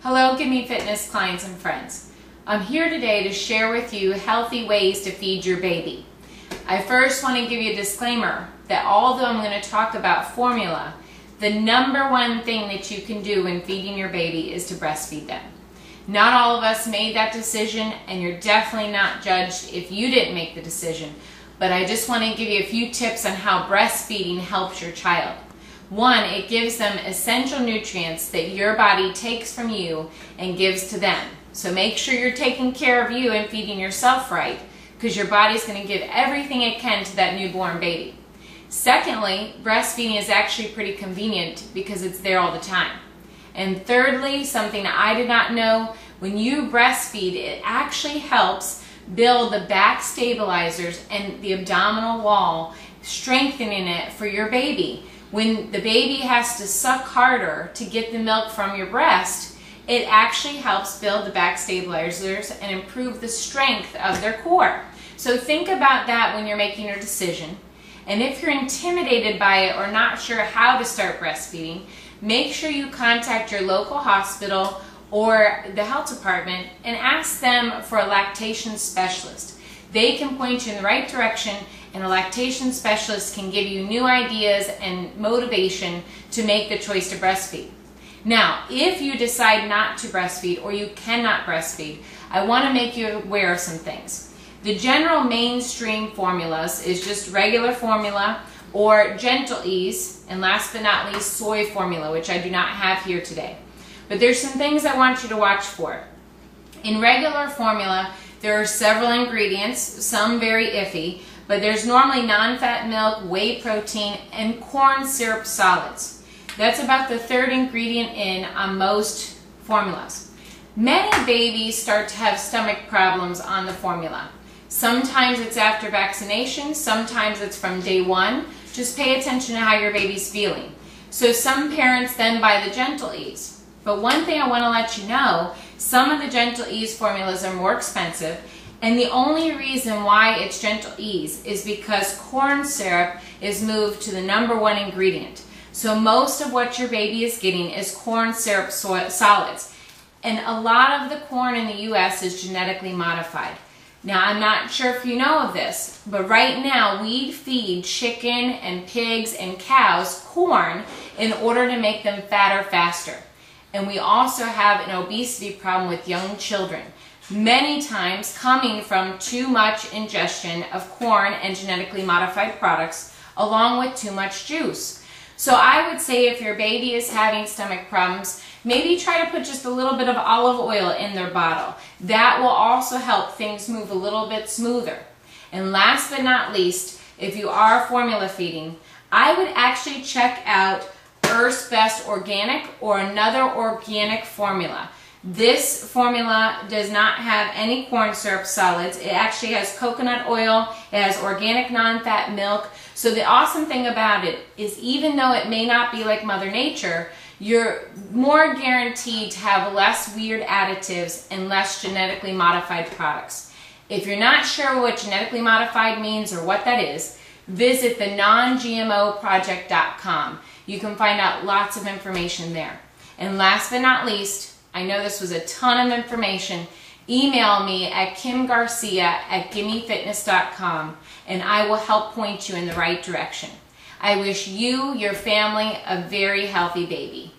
Hello, Gimme Fitness clients and friends. I'm here today to share with you healthy ways to feed your baby. I first want to give you a disclaimer that although I'm going to talk about formula, the number one thing that you can do when feeding your baby is to breastfeed them. Not all of us made that decision, and you're definitely not judged if you didn't make the decision, but I just want to give you a few tips on how breastfeeding helps your child. One, it gives them essential nutrients that your body takes from you and gives to them. So make sure you're taking care of you and feeding yourself right, because your body's going to give everything it can to that newborn baby. Secondly, breastfeeding is actually pretty convenient because it's there all the time. And thirdly, something I did not know, when you breastfeed, it actually helps build the back stabilizers and the abdominal wall, strengthening it for your baby. When the baby has to suck harder to get the milk from your breast, it actually helps build the back stabilizers and improve the strength of their core. So think about that when you're making your decision. And if you're intimidated by it or not sure how to start breastfeeding, make sure you contact your local hospital or the health department and ask them for a lactation specialist. They can point you in the right direction, and a lactation specialist can give you new ideas and motivation to make the choice to breastfeed. Now, if you decide not to breastfeed or you cannot breastfeed, I want to make you aware of some things. The general mainstream formulas is just regular formula or Gentle Ease, and last but not least, soy formula, which I do not have here today. But there's some things I want you to watch for. In regular formula, there are several ingredients, some very iffy, but there's normally non-fat milk, whey protein, and corn syrup solids. That's about the third ingredient in on most formulas. Many babies start to have stomach problems on the formula. Sometimes it's after vaccination, sometimes it's from day one. Just pay attention to how your baby's feeling. So some parents then buy the Gentle Ease. But one thing I want to let you know, some of the Gentle Ease formulas are more expensive, and the only reason why it's Gentle Ease is because corn syrup is moved to the #1 ingredient. So most of what your baby is getting is corn syrup solids. And a lot of the corn in the US is genetically modified. Now, I'm not sure if you know of this, but right now we feed chicken and pigs and cows corn in order to make them fatter faster. And we also have an obesity problem with young children, many times coming from too much ingestion of corn and genetically modified products, along with too much juice. So I would say if your baby is having stomach problems, maybe try to put just a little bit of olive oil in their bottle. That will also help things move a little bit smoother. And last but not least, if you are formula feeding, I would actually check out Earth's Best Organic or another organic formula. This formula does not have any corn syrup solids. It actually has coconut oil, it has organic non-fat milk. So the awesome thing about it is, even though it may not be like Mother Nature, you're more guaranteed to have less weird additives and less genetically modified products. If you're not sure what genetically modified means or what that is, visit the nongmoproject.com. You can find out lots of information there. And last but not least, I know this was a ton of information. Email me at kimgarcia@gimmefitness.com and I will help point you in the right direction. I wish you, your family, a very healthy baby.